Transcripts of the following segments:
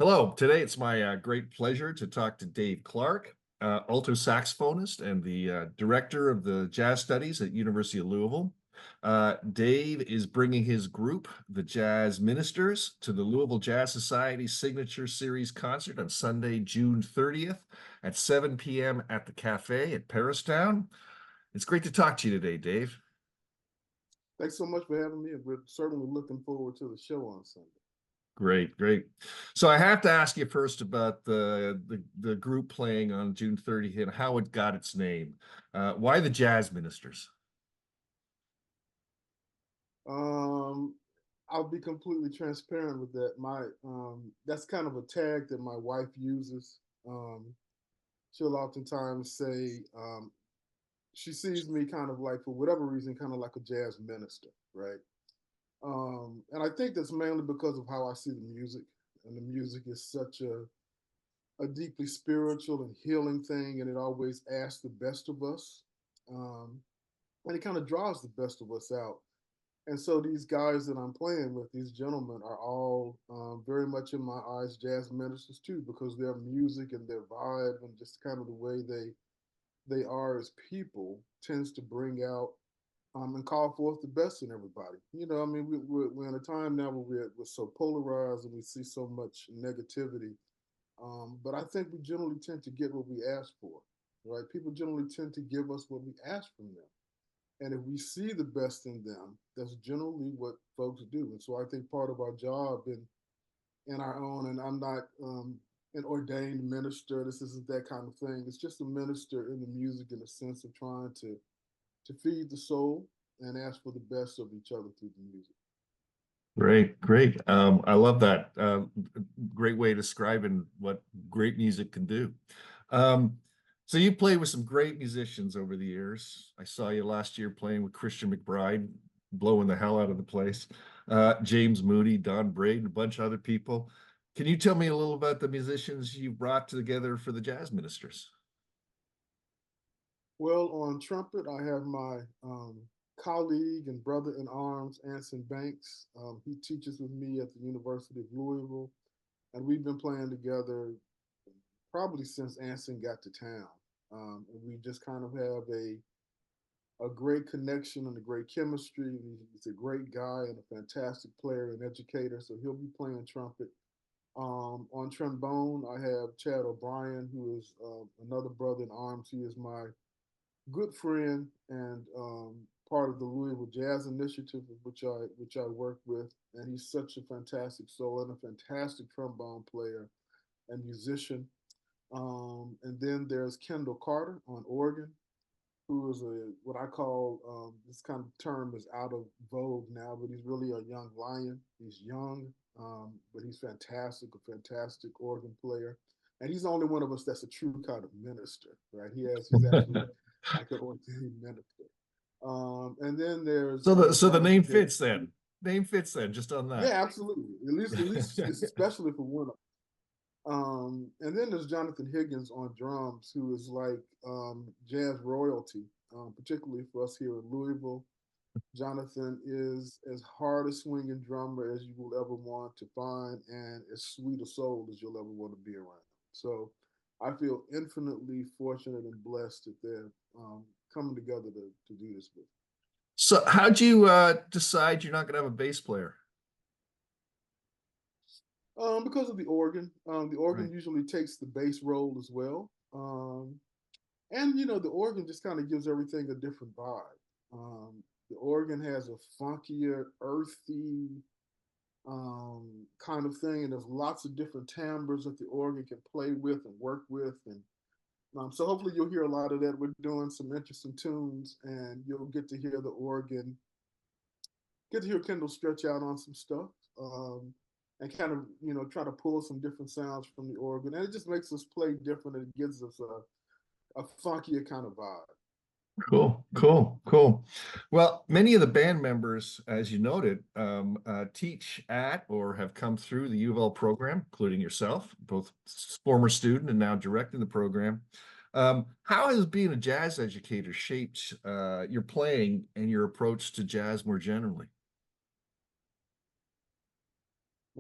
Hello, today it's my great pleasure to talk to Dave Clark, alto saxophonist and the director of the jazz studies at University of Louisville. Dave is bringing his group, the Jazz Ministers, to the Louisville Jazz Society's Signature Series concert on Sunday, June 30th at 7 p.m. at the Cafe at Paristown. It's great to talk to you today, Dave. Thanks so much for having me. We're certainly looking forward to the show on Sunday. Great, great. So I have to ask you first about the group playing on June 30th and how it got its name. Why the Jazz Ministers? Um, I'll be completely transparent with that. My That's kind of a tag that my wife uses. She'll oftentimes say she sees me kind of like, for whatever reason, kind of like a jazz minister, right? And I think that's mainly because of how I see the music, and the music is such a deeply spiritual and healing thing, and it always asks the best of us, and it kind of draws the best of us out. And so these guys that I'm playing with, these gentlemen, are all very much in my eyes jazz ministers too, because their music and their vibe and just kind of the way they are as people tends to bring out and call forth the best in everybody. I mean, we're in a time now where we're so polarized and we see so much negativity. But I think we generally tend to get what we ask for, right? People generally tend to give us what we ask from them. And if we see the best in them, that's generally what folks do. And so I think part of our job in our own, and I'm not an ordained minister, this isn't that kind of thing. It's just a minister in the music in the sense of trying to feed the soul and ask for the best of each other through the music. Great, great. I love that. Great way of describing what great music can do. Um, so you played with some great musicians over the years. I saw you last year playing with Christian McBride, blowing the hell out of the place. James Moody, Don Braden, a bunch of other people. Can you tell me a little about the musicians you brought together for the Jazz Ministers? Well, on trumpet, I have my colleague and brother in arms, Anson Banks. He teaches with me at the University of Louisville, and we've been playing together probably since Anson got to town. And we just kind of have a great connection and a great chemistry. He's a great guy and a fantastic player and educator, so he'll be playing trumpet. On trombone, I have Chad O'Brien, who is another brother in arms. He is my good friend and part of the Louisville Jazz Initiative, which I work with. And he's such a fantastic soul and a fantastic trombone player and musician. And then there's Kendall Carter on organ, who is what I call, this kind of term is out of vogue now, but he's really a young lion. He's young, but he's fantastic organ player. And he's the only one of us that's a true kind of minister, right? He's actually like an ordained minister. And then there's So the name Jonathan fits Higgins. then. Name fits then, just on that. Yeah, absolutely. At least, especially for one. And then there's Jonathan Higgins on drums, who is like jazz royalty, particularly for us here in Louisville. Jonathan is as hard a swinging drummer as you will ever want to find, and as sweet a soul as you'll ever want to be around. So I feel infinitely fortunate and blessed that they're coming together to do this with. So how'd you decide you're not going to have a bass player? Because of the organ. The organ Right. usually takes the bass role as well. And the organ just kind of gives everything a different vibe. The organ has a funkier, earthy kind of thing, and there's lots of different timbres that the organ can play with and work with, and so hopefully you'll hear a lot of that. We're doing some interesting tunes, and you'll get to hear the organ, get to hear Kendall stretch out on some stuff, and kind of try to pull some different sounds from the organ, and it just makes us play different, and it gives us a funkier kind of vibe. Cool, cool, cool. Well, many of the band members, as you noted, teach at or have come through the U of L program, including yourself, both former student and now directing the program. How has being a jazz educator shaped your playing and your approach to jazz more generally?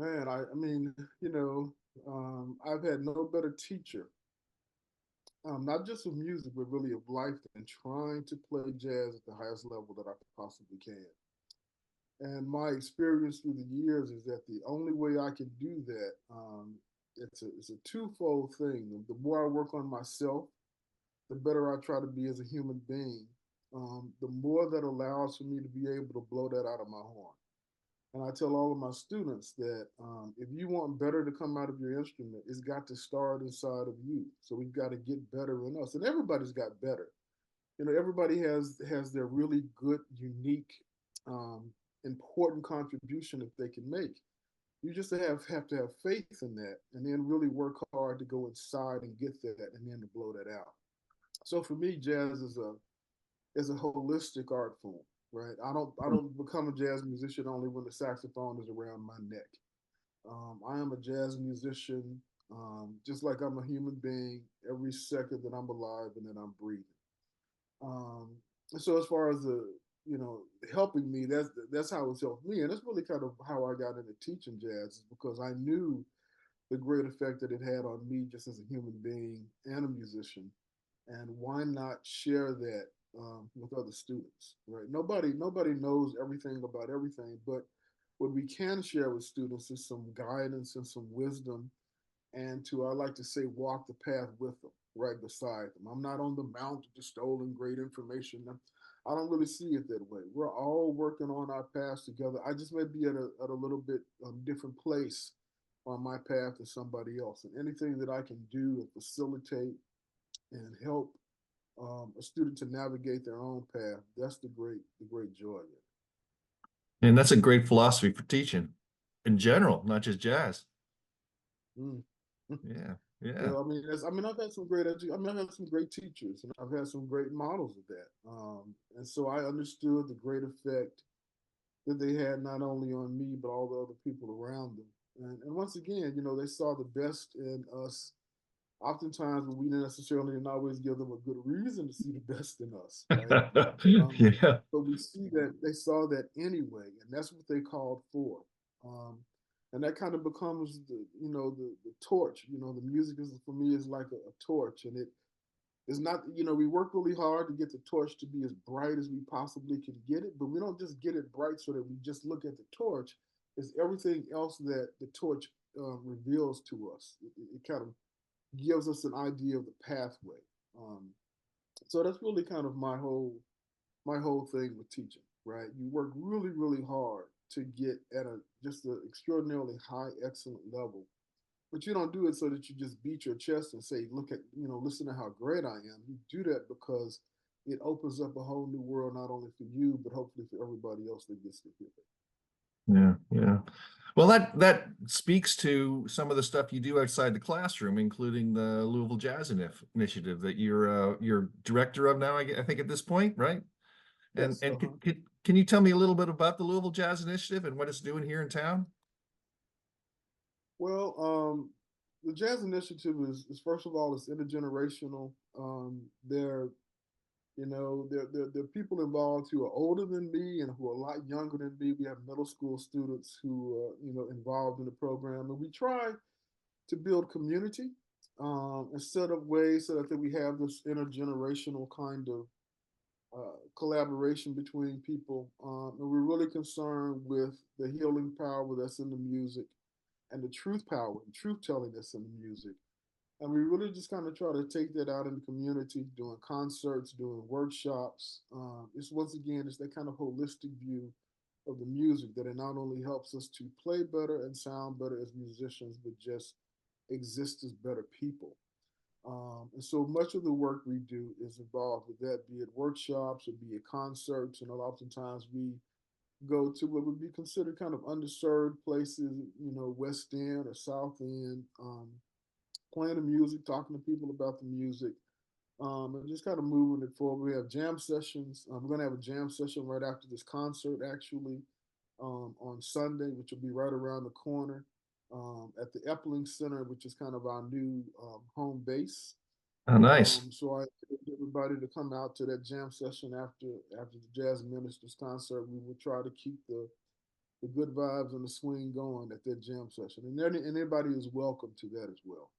Man, I mean, I've had no better teacher, not just of music, but really of life, than trying to play jazz at the highest level that I possibly can. And my experience through the years is that the only way I can do that, it's a twofold thing. The more I work on myself, the better I try to be as a human being. The more that allows for me to be able to blow that out of my horn. And I tell all of my students that if you want better to come out of your instrument, it's got to start inside of you. So we've got to get better in us, and everybody's got better. Everybody has their really good, unique, um, important contribution that they can make. You just have to have faith in that, and then really work hard to go inside and get that, and then to blow that out. So for me, jazz is a holistic art form, right? I don't become a jazz musician only when the saxophone is around my neck. I am a jazz musician, just like I'm a human being every second that I'm alive and that I'm breathing. Um, so as far as the helping me, that's how it's helped me, and that's really kind of how I got into teaching jazz, is because I knew the great effect that it had on me just as a human being and a musician, and why not share that with other students, right? Nobody knows everything about everything, but what we can share with students is some guidance and some wisdom, and to, I like to say, walk the path with them, right beside them. I'm not on the mount of the stolen great information. I don't really see it that way. We're all working on our paths together. I just may be at a little bit different place on my path than somebody else. And anything that I can do to facilitate and help a student to navigate their own path, that's the great joy of it. And that's a great philosophy for teaching in general, not just jazz. Mm. Yeah, yeah. Well, I mean, I've had some great I've had some great teachers, and I've had some great models of that. And so I understood the great effect that they had not only on me but all the other people around them. And once again, they saw the best in us. Oftentimes, when we didn't always give them a good reason to see the best in us, right? Yeah. But we see that they saw that anyway, and that's what they called for. Um, and that kind of becomes the torch. The music is, for me, is like a torch, and it is not. We work really hard to get the torch to be as bright as we possibly can get it, but we don't just get it bright so that we just look at the torch. It's everything else that the torch reveals to us. It kind of gives us an idea of the pathway. Um, so that's really kind of my whole thing with teaching, right? You work really, really hard to get at a just an extraordinarily high, excellent level. But you don't do it so that you just beat your chest and say, look at, listen to how great I am. You do that because it opens up a whole new world, not only for you, but hopefully for everybody else that gets to hear it. Yeah, yeah. Well, that speaks to some of the stuff you do outside the classroom, including the Louisville Jazz Initiative that you're director of now, I think at this point, right? And Yes. and can you tell me a little bit about the Louisville Jazz Initiative and what it's doing here in town? Well, the Jazz Initiative is first of all, it's intergenerational. There there are people involved who are older than me and who are a lot younger than me. We have middle school students who are, involved in the program, and we try to build community and set up ways so that we have this intergenerational kind of collaboration between people. And we're really concerned with the healing power that's in the music and the truth power and truth telling that's in the music. And we really just kind of try to take that out in the community, doing concerts, doing workshops. It's once again, it's that kind of holistic view of the music that it not only helps us to play better and sound better as musicians, but just exist as better people. And so much of the work we do is involved with that, be it workshops or be it concerts. And oftentimes we go to what would be considered kind of underserved places, West End or South End, playing the music, talking to people about the music, and just kind of moving it forward. We have jam sessions. We're going to have a jam session right after this concert, actually, on Sunday, which will be right around the corner at the Epling Center, which is kind of our new home base. Oh, nice. So I encourage everybody to come out to that jam session after the Jazz Ministers concert. We will try to keep the good vibes and the swing going at that jam session. And anybody is welcome to that as well.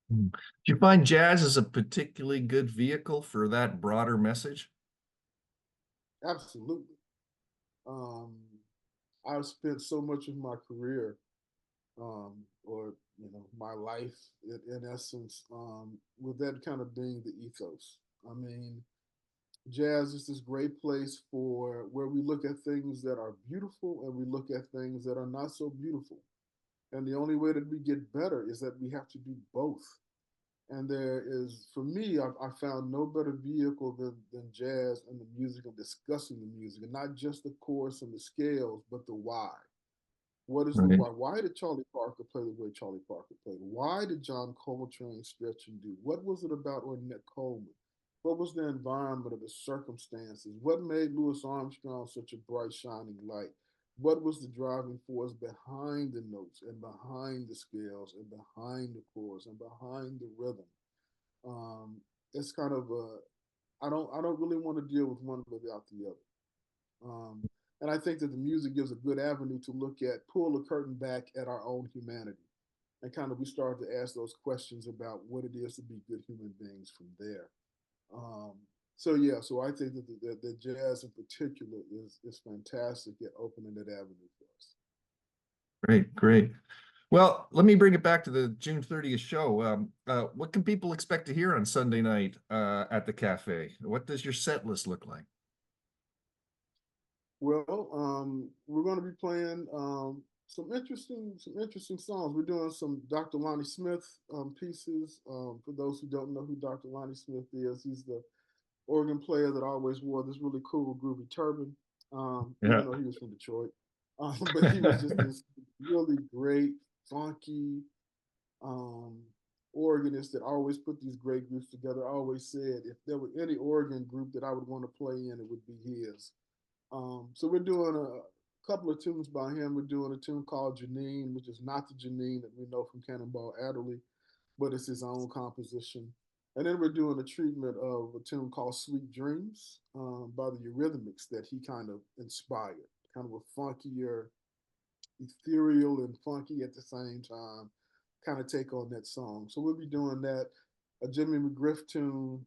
Do you find jazz is a particularly good vehicle for that broader message? Absolutely. Um, I've spent so much of my career, or my life in essence, with that kind of being the ethos. I mean, jazz is this great place for where we look at things that are beautiful and we look at things that are not so beautiful. And the only way that we get better is that we have to do both. And there is, for me, I found no better vehicle than jazz and the music and discussing the music, and not just the chorus and the scales, but the why. What is the Right. why? Why did Charlie Parker play the way Charlie Parker played? Why did John Coltrane stretch and do? What was it about Ornette Coleman? What was the environment or the circumstances? What made Louis Armstrong such a bright, shining light? What was the driving force behind the notes and behind the scales and behind the chords and behind the rhythm? Um, it's kind of a I don't really want to deal with one without the other. And I think that the music gives a good avenue to look at, pull the curtain back at our own humanity. And kind of we start to ask those questions about what it is to be good human beings from there. Um, so yeah, so I think that the jazz in particular is fantastic at opening that avenue for us. Great, great. Well, let me bring it back to the June 30th show. What can people expect to hear on Sunday night at the cafe? What does your set list look like? Well, we're going to be playing some interesting songs. We're doing some Dr. Lonnie Smith pieces. For those who don't know who Dr. Lonnie Smith is, he's the organ player that always wore this really cool groovy turban. Even Yeah. though he was from Detroit, but he was just this really great, funky um, organist that always put these great groups together. I always said if there were any organ group that I would want to play in, it would be his. So we're doing a couple of tunes by him. We're doing a tune called Janine, which is not the Janine that we know from Cannonball Adderley, but it's his own composition. And then we're doing a treatment of a tune called Sweet Dreams by the Eurythmics that he kind of inspired, kind of a funkier, ethereal and funky at the same time kind of take on that song. So we'll be doing that. A Jimmy McGriff tune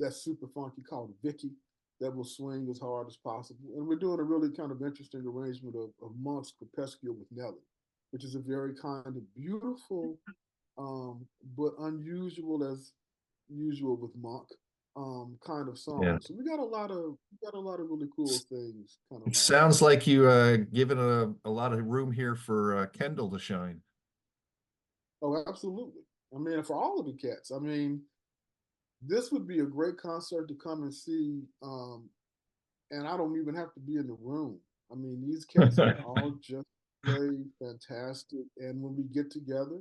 that's super funky called Vicky that will swing as hard as possible. And we're doing a really kind of interesting arrangement of Monk's Crepuscule with Nelly, which is a very kind of beautiful but unusual as usual with Monk kind of Yeah. song. So we got a lot of really cool things kind of It lined up. sounds like you given a lot of room here for Kendall to shine. Oh, absolutely. I mean, for all of the cats. I mean, this would be a great concert to come and see. And I don't even have to be in the room. I mean, these cats can all just play fantastic. And when we get together,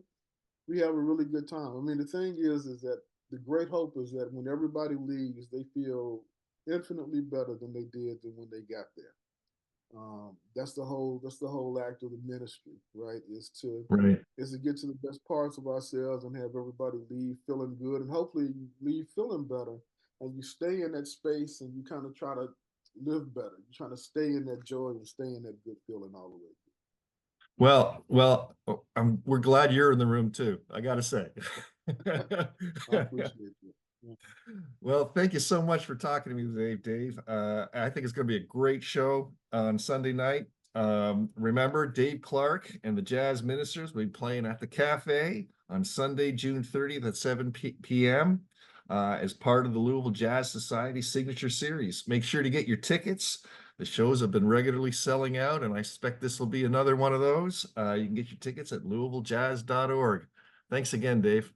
we have a really good time. I mean, the thing is that the great hope is that when everybody leaves, they feel infinitely better than they did than when they got there. That's the whole act of the ministry, right? Right. Is to get to the best parts of ourselves and have everybody leave feeling good, and hopefully you leave feeling better, and you stay in that space and you kind of try to live better. You're trying to stay in that joy and stay in that good feeling all the way We're glad you're in the room too, I gotta say. through. I appreciate you. Yeah. Well, thank you so much for talking to me today, Dave. I think it's going to be a great show on Sunday night. Remember, Dave Clark and the Jazz Ministers will be playing at the cafe on Sunday, June 30th at 7 p.m. As part of the Louisville Jazz Society Signature Series. Make sure to get your tickets. The shows have been regularly selling out, and I expect this will be another one of those. You can get your tickets at louisvilljazz.org. Thanks again, Dave.